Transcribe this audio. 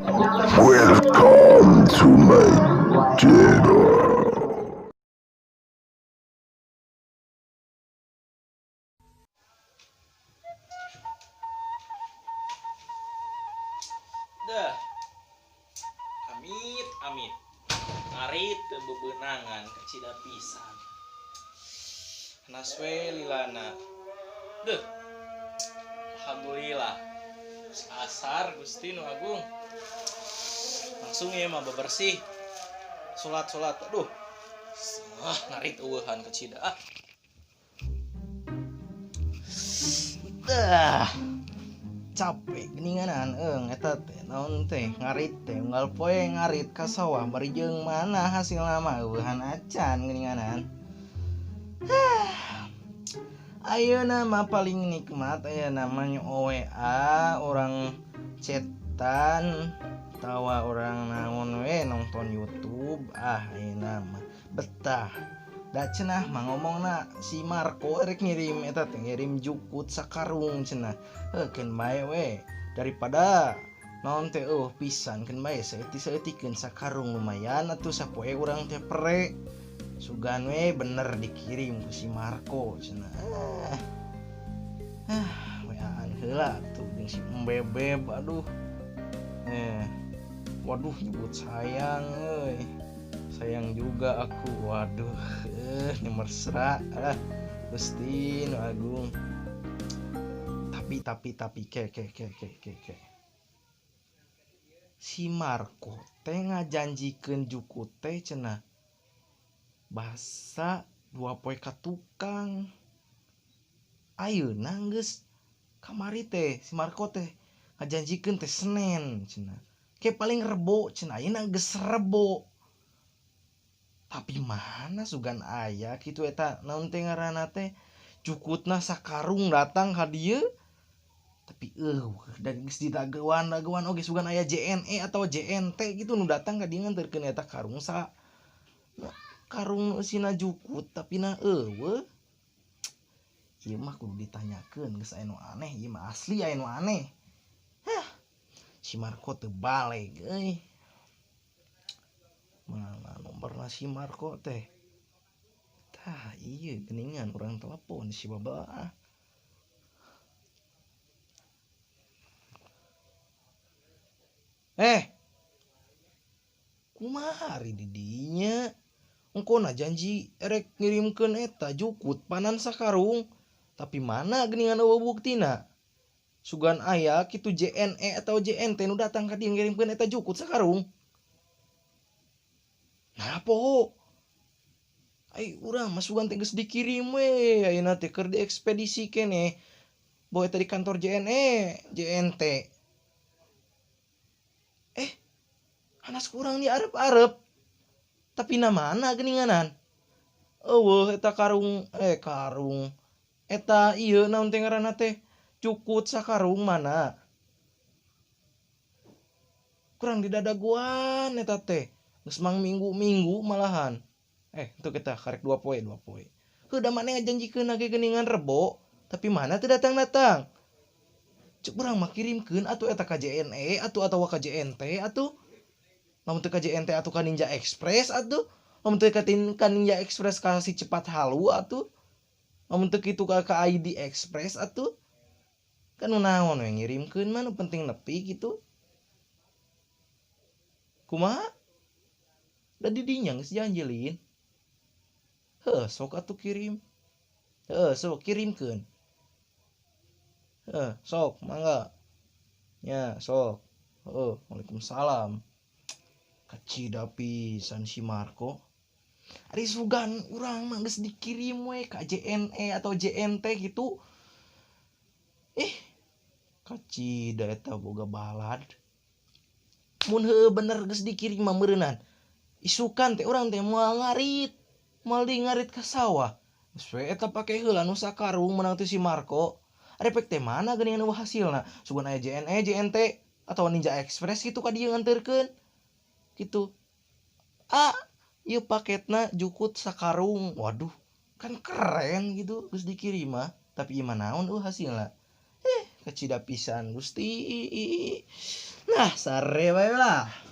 Welcome to my channel. Dah, amit amit ngarit teu bebeunangan kecida pisan naswe lilana deh alhamdulillah asar Gusti Nu Agung langsung ya mah bebersih salat aduh ngarit eueuhan kecida dah capek geninganan eta teh naon teh ngarit teh unggal poe ngarit ka sawah bari jeung mana hasil mah eueuhan acan geninganan. Ayeuna mah paling nikmat aya namanya OWA orang chatan tawa orang naon we nonton YouTube ayeuna mah betah. Da cenah mah ngomongna si Marco rek ngirim eta teh ngirim jukut sakarung cenah. Keun bae we daripada naon teh pisan keun bae saeutik-saeutikeun sakarung lumayan atuh sapoe urang teh pere. Sugan we bener dikirim ku si Marco cenah. Weaan heula tuh jeung si Mbebeb aduh. Waduh nyebut sayang euy. Sayang juga aku, waduh, mesra, Gusti Nu Agung. Tapi, ke. Si Marco teh ngajanjikeun jukut teh cenah. Basa 2 poe ka tukang. Ayeuna geus kamari teh si Marco teh ngajanjikeun teh Senen cenah. Ke paling Rebo cenah, ayeuna geus Rebo. Tapi mana sugan aya kitu eta naon teh ngaranna teh cukutna sakarung datang ka dieu tapi dan geus didagewan oge sugan aya JNE atau JNT gitu nu datang ka dieu nganterkeun eta karung karung eusina jukut tapi na eueuh ieu mah kudu ditanyakeun geus aya nu aneh ieu mah asli aya nu aneh. Si Marco teu baleg euy. Mana nomorna si Marco teh tah iya geningan orang telepon si Baba kumari di dinya engkona janji erek ngirimkeun eta jukut panan sakarung tapi mana geningan eueuh buktina sugan aya kitu JNE atau JNT nu datang ka dieu ngirimkeun eta jukut sakarung. Nah poho ai urang mah sugan teh geus dikirim we ayeuna teh keur diekspedisi keneh bawa eta di kantor JNE JNT hanas kurang di arep-arep tapi na mana geninganan eueuh eta karung eta ieu naon teh ngaranna teh cukut sakarung mana kurang didadaguan eta teh geus mang minggu malahan untuk kita karek 2 poe heuda maneh ngajanjikeun ge geuningan Rebo tapi mana teu datang cek urang mah kirimkeun atuh eta ka JNE atuh ka JNT atuh lamun teu ka JNT atuh ka Ninja Express atuh lamun teu ka Ninja Express ka si cepat halu atuh lamun teu kitu ka ID Express atuh kan naon we ngirimkeun mah nu penting nepi gitu kumaha da di dinya geus janji lin sok atuh kirim sok kirimkeun sok mangga nya sok Waalaikumsalam kacida pisan si Marco ari sugan urang mah geus dikirim we ka JNE atau JNT gitu kacida eta boga balad mun heueuh bener geus dikirim mah meureunan isukan teh urang teh moal ngarit ka sawah geus we eta pake heula nu sakarung menang teh si Marco ari pek teh mana geuningan eueuh hasilna sugan aya JNE JNT atau Ninja Express gitu ka dieu nganterkeun gitu ieu paketna jukut sakarung waduh kan keren gitu geus dikirim mah tapi ieu mah naon hasilna kacida pisan Gusti. Nah sare bae lah.